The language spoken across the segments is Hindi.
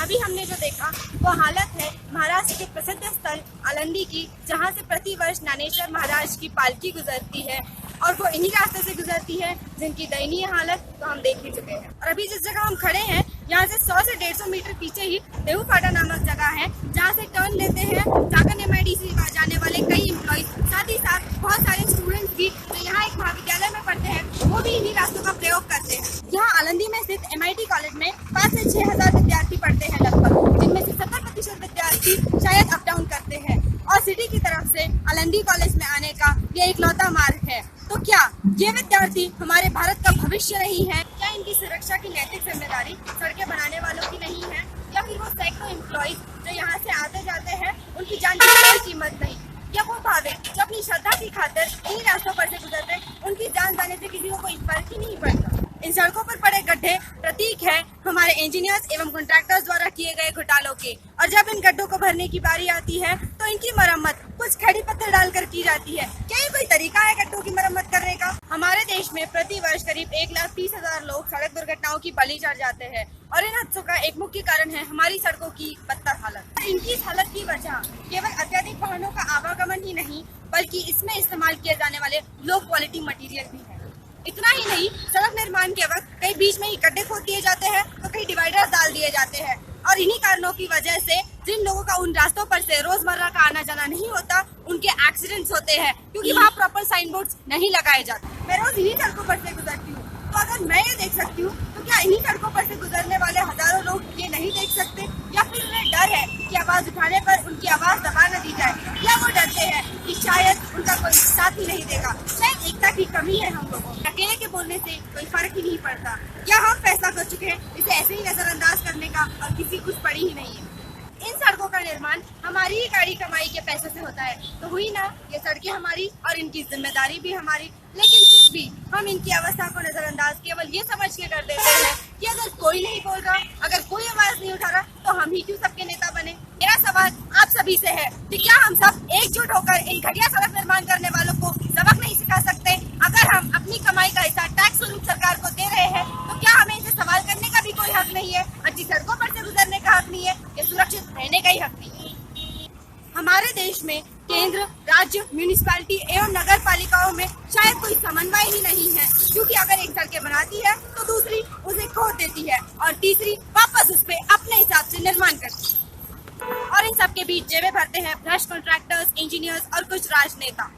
अभी हमने जो देखा वो हालत है महाराष्ट्र के प्रसिद्ध स्थल आलंदी की, जहां से प्रतिवर्ष ज्ञानेश्वर महाराज की पालकी गुजरती है और वो इन्हीं रास्ते से गुजरती है जिनकी दयनीय हालत तो हम देख ही चुके हैं। और अभी जिस जगह हम खड़े हैं यहाँ से 100 से 150 मीटर पीछे ही देहू फाटा नामक जगह है, जहाँ से टर्न लेते हैं जाकर MIDC जाने वाले कई एम्प्लॉय, साथ ही साथ बहुत सारे स्टूडेंट्स भी जो यहाँ एक महाविद्यालय में पढ़ते हैं वो भी इन्हीं रास्तों का प्रयोग करते हैं। यहाँ आलंदी में स्थित MIT कॉलेज में 5 से 6 हजार विद्यार्थी पढ़ते हैं लगभग, जिनमें से 70% विद्यार्थी शायद अप डाउन करते हैं और सिटी की तरफ से आलंदी कॉलेज में आने का ये इकलौता मार्ग है। तो क्या ये विद्यार्थी हमारे भारत का भविष्य नहीं है? क्या इनकी सुरक्षा की नैतिक जिम्मेदारी सड़कें बनाने वालों की नहीं है, या फिर वो सैकड़ों एम्प्लॉइज जो यहाँ से आते जाते हैं उनकी जान की कोई कीमत नहीं? या वो भावे जो अपनी श्रद्धा की खातिर इन रास्तों पर से गुजरते हैं, उनकी जान जाने से किसी को कोई फर्क ही नहीं पड़ता? इन सड़कों पर पड़े गड्ढे प्रतीक है हमारे इंजीनियर्स एवं कॉन्ट्रैक्टर्स द्वारा किए गए घोटालों के, और जब इन गड्ढों को भरने की बारी आती है तो इनकी मरम्मत कुछ खड़ी पत्थर डालकर की जाती है। क्या ये कोई तरीका है गड्ढों की मरम्मत करने का? हमारे देश में प्रति वर्ष करीब 1,30,000 लोग सड़क दुर्घटनाओं की बलि चढ़ जाते हैं और इन हादसों का एक मुख्य कारण है हमारी सड़कों की बदतर हालत। इनकी इस हालत की वजह केवल अत्यधिक वाहनों का आवागमन ही नहीं, बल्कि इसमें इस्तेमाल किए जाने वाले लो क्वालिटी मटेरियल भी है। इतना ही नहीं, सड़क निर्माण के वक्त कई बीच में ही गड्ढे खोद दिए जाते हैं तो कई डिवाइडर डाल दिए जाते हैं, और इन्हीं कारणों की वजह से जिन लोगों का उन रास्तों पर से रोजमर्रा का आना जाना नहीं होता, उनके एक्सीडेंट्स होते हैं क्योंकि वहाँ प्रॉपर साइन बोर्ड्स नहीं लगाए जाते। मैं रोज इन्हीं सड़कों पर से गुजरती हूँ, तो अगर मैं ये देख सकती हूँ तो क्या इन्हीं सड़कों पर से गुजरने वाले हजारों लोग ये नहीं देख सकते? या फिर उन्हें डर है कि आवाज उठाने पर उनकी आवाज दबा न दी जाए, या वो डरते हैं कि शायद उनका कोई साथ ही नहीं देगा? शायद एकता की कमी है हम लोगों को। अकेले के बोलने से कोई फर्क ही नहीं पड़ता। क्या हम फैसला कर चुके हैं इसे ऐसे ही नजरअंदाज करने का और किसी कुछ पड़ी ही नहीं है? इन सड़कों का निर्माण हमारी ही गाड़ी कमाई के पैसे से होता है, तो हुई ना ये सड़कें हमारी और इनकी जिम्मेदारी भी हमारी। लेकिन फिर भी हम इनकी अवस्था को नजरअंदाज केवल ये समझ के कर देते हैं कि अगर कोई नहीं बोल रहा, अगर कोई आवाज नहीं उठा रहा, तो हम ही क्यों सबके नेता बने? मेरा सवाल आप सभी से है कि क्या हम सब एकजुट होकर इन घटिया सड़क निर्माण करने वालों को सबक नहीं सिखा सकते? अगर हम अपनी कमाई का हिस्सा टैक्स स्वरूप सरकार को दे रहे हैं, तो क्या हमें इनसे सवाल करने का भी कोई हक नहीं है? अच्छी सड़कों पर से गुजरने का हक नहीं है? या सुरक्षित रहने का ही हक नहीं है? हमारे देश में केंद्र, राज्य, म्यूनिसिपैलिटी एवं नगर पालिकाओं में शायद कोई समन्वय ही नहीं है, क्योंकि अगर एक सड़कें बनाती है तो दूसरी उसे खोद देती है और तीसरी वापस उस पे अपने हिसाब से निर्माण करती है। और इन सब के बीच जेबें भरते हैं भ्रष्ट कॉन्ट्रैक्टर्स, इंजीनियर्स और कुछ राजनेता।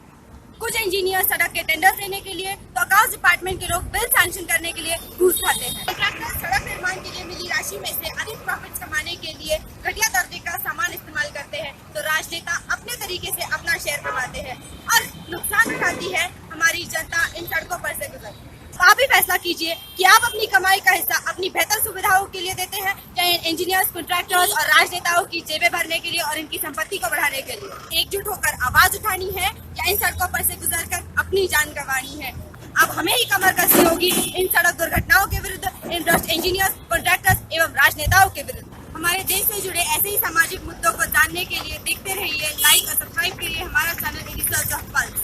कुछ इंजीनियर सड़क के टेंडर देने के लिए तो अकाउंट्स डिपार्टमेंट के लोग बिल सैंक्शन करने के लिए घूस खाते हैं। कॉन्ट्रैक्टर सड़क निर्माण के लिए मिली राशि में से अधिक प्रॉफिट कमाने के लिए घटिया दर्जे का सामान इस्तेमाल करते हैं, तो राजनेता अपने तरीके से अपना शेयर कमाते हैं और नुकसान उठाती है हमारी जनता इन सड़कों पर से गुजरती है। आप भी फैसला कीजिए कि आप अपनी कमाई का हिस्सा अपनी बेहतर सुविधाओं के लिए देते हैं या इन इंजीनियर्स, कॉन्ट्रैक्टर्स और राजनेताओं की जेबें भरने के लिए और इनकी संपत्ति को बढ़ाने के लिए? एकजुट होकर आवाज उठानी है या इन सड़कों पर से गुजरकर अपनी जान गंवानी है? अब हमें ही कमर कसनी होगी इन सड़क दुर्घटनाओं के विरुद्ध, इन भ्रष्ट इंजीनियर्स, कॉन्ट्रैक्टर्स एवं राजनेताओं के विरुद्ध। हमारे देश से जुड़े ऐसे ही सामाजिक मुद्दों को जानने के लिए देखते रहिए, लाइक और सब्सक्राइब करिए हमारा चैनल।